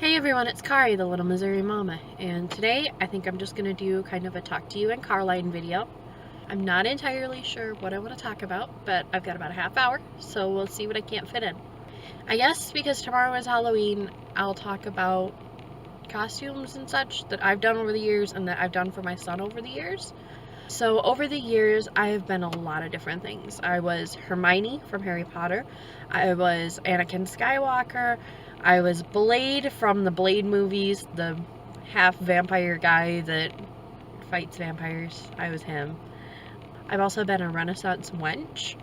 Hey everyone, it's Kari, the Little Missouri Mama, and today I think I'm just going to do kind of a talk to you and Carline video. I'm not entirely sure what I want to talk about, but I've got about a half hour, so we'll see what I can't fit in. I guess because tomorrow is Halloween, I'll talk about costumes and such that I've done over the years and that I've done for my son over the years. So over the years, I have been a lot of different things. I was Hermione from Harry Potter. I was Anakin Skywalker. I was Blade from the Blade movies, the half vampire guy that fights vampires. I was him. I've also been a Renaissance wench.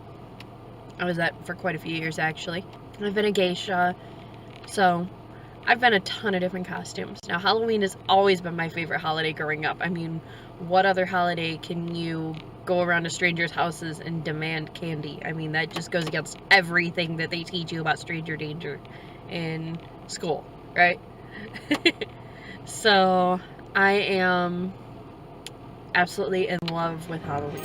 I was that for quite a few years, actually. I've been a geisha. So I've been a ton of different costumes. Now, Halloween has always been my favorite holiday growing up. I mean, what other holiday can you go around to strangers' houses and demand candy? I mean, that just goes against everything that they teach you about stranger danger in school, right? So, I am absolutely in love with Halloween.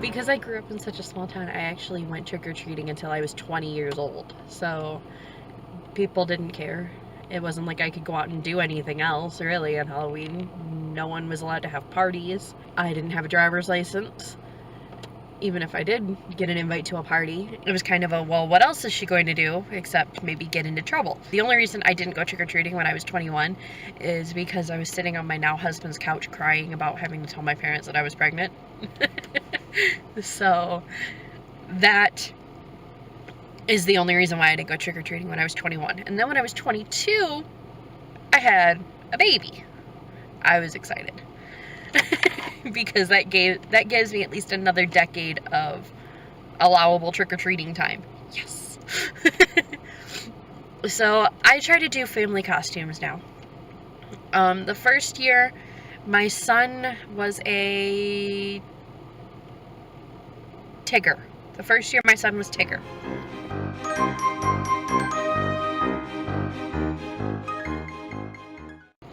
Because I grew up in such a small town, I actually went trick-or-treating until I was 20 years old. So people didn't care. It wasn't like I could go out and do anything else, really, on Halloween. No one was allowed to have parties. I didn't have a driver's license. Even if I did get an invite to a party, it was kind of a, well, what else is she going to do except maybe get into trouble? The only reason I didn't go trick-or-treating when I was 21 is because I was sitting on my now husband's couch crying about having to tell my parents that I was pregnant. So that is the only reason why I didn't go trick-or-treating when I was 21. And then when I was 22, I had a baby. I was excited. Because that gives me at least another decade of allowable trick-or-treating time. Yes. So I try to do family costumes now. The first year, my son was a Tigger. The first year my son was Tigger.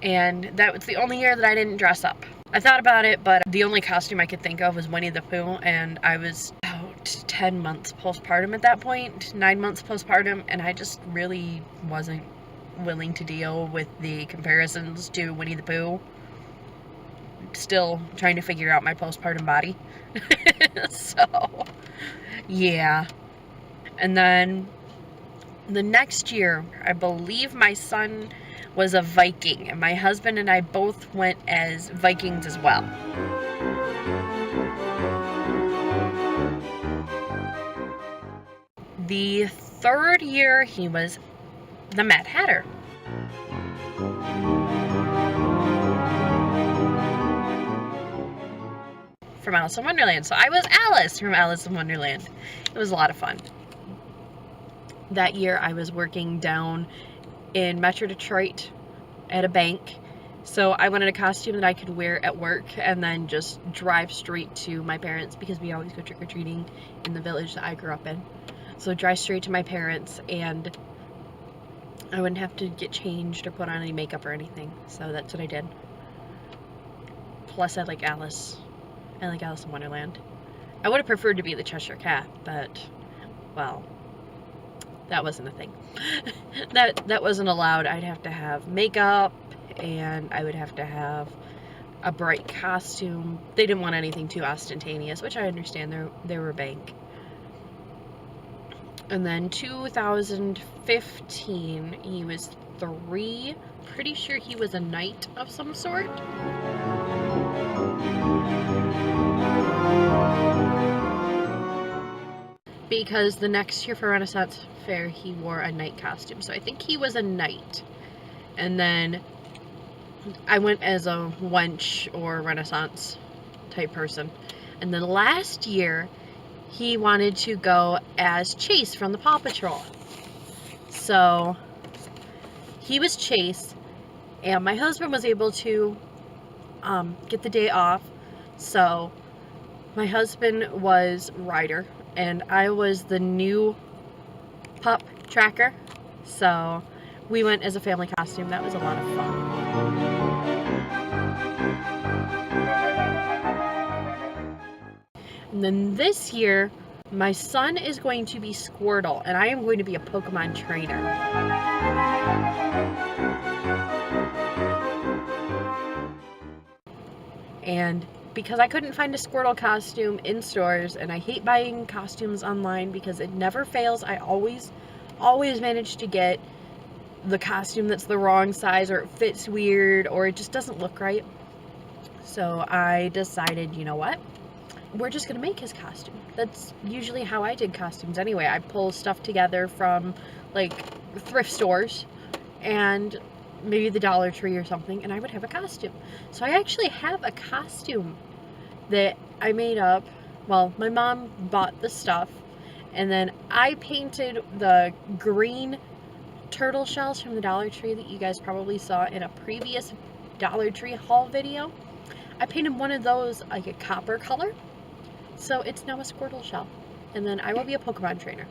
And that was the only year that I didn't dress up. I thought about it, but the only costume I could think of was Winnie the Pooh, and I was about 10 months postpartum at that point, 9 months postpartum, and I just really wasn't willing to deal with the comparisons to Winnie the Pooh. Still trying to figure out my postpartum body. So, yeah. And then the next year, I believe my son was a Viking, and my husband and I both went as Vikings as well. The third year, he was the Mad Hatter. From Alice in Wonderland. So I was Alice from Alice in Wonderland. It was a lot of fun. That year I was working down in Metro Detroit at a bank. So I wanted a costume that I could wear at work and then just drive straight to my parents, because we always go trick-or-treating in the village that I grew up in. So drive straight to my parents, and I wouldn't have to get changed or put on any makeup or anything. So that's what I did. Plus I like Alice. I like Alice in Wonderland. I would have preferred to be the Cheshire Cat, but, well, that wasn't a thing. that wasn't allowed. I'd have to have makeup, and I would have to have a bright costume. They didn't want anything too ostentatious, which I understand. They were a bank. And then 2015, he was 3. Pretty sure he was a knight of some sort. Because the next year for Renaissance Fair, he wore a knight costume. So I think he was a knight. And then I went as a wench or Renaissance type person. And then last year, he wanted to go as Chase from the Paw Patrol. So he was Chase, and my husband was able to get the day off. So my husband was Ryder, and I was the new pup tracker. So we went as a family costume. That was a lot of fun. And then this year, my son is going to be Squirtle, and I am going to be a Pokemon trainer. And because I couldn't find a Squirtle costume in stores, and I hate buying costumes online because it never fails, I always manage to get the costume that's the wrong size, or it fits weird, or it just doesn't look right. So I decided, you know what? We're just gonna make his costume. That's usually how I did costumes anyway. I pull stuff together from like thrift stores and maybe the Dollar Tree or something, and I would have a costume. So I actually have a costume that I made up. Well, my mom bought the stuff, and then I painted the green turtle shells from the Dollar Tree that you guys probably saw in a previous Dollar Tree haul video. I painted one of those like a copper color, so it's now a Squirtle shell. And then I will be a Pokemon trainer.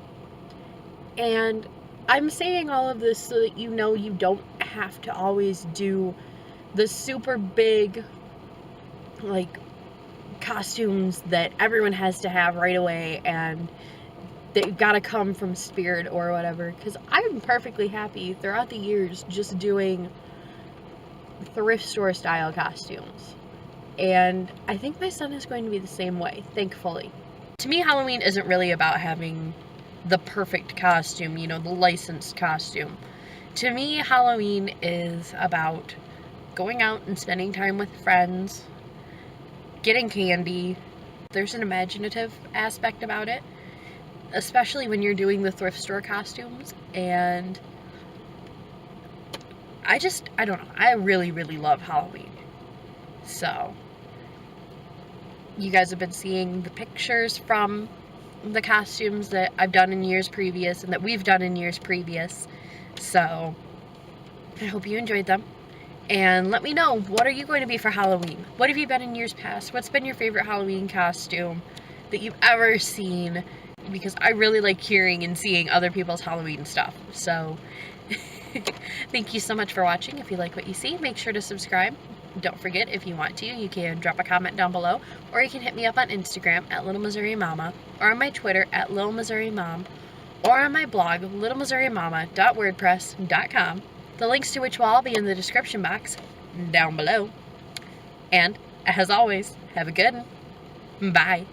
And I'm saying all of this so that you know you don't have to always do the super big like costumes that everyone has to have right away and they've got to come from Spirit or whatever, because I'm perfectly happy throughout the years just doing thrift store style costumes. And I think my son is going to be the same way, thankfully. To me, Halloween isn't really about having the perfect costume, you know, the licensed costume. To me, Halloween is about going out and spending time with friends, getting candy. There's an imaginative aspect about it, especially when you're doing the thrift store costumes. And I don't know, I really, really love Halloween. So, you guys have been seeing the pictures from the costumes that I've done in years previous and that we've done in years previous. So, I hope you enjoyed them. And let me know, what are you going to be for Halloween? What have you been in years past? What's been your favorite Halloween costume that you've ever seen? Because I really like hearing and seeing other people's Halloween stuff. So, thank you so much for watching. If you like what you see, make sure to subscribe. Don't forget, if you want to, you can drop a comment down below, or you can hit me up on Instagram at Little Missouri Mama, or on my Twitter at Little Missouri Mom, or on my blog, littlemissourimama.wordpress.com, the links to which will all be in the description box down below. And, as always, have a good one. Bye.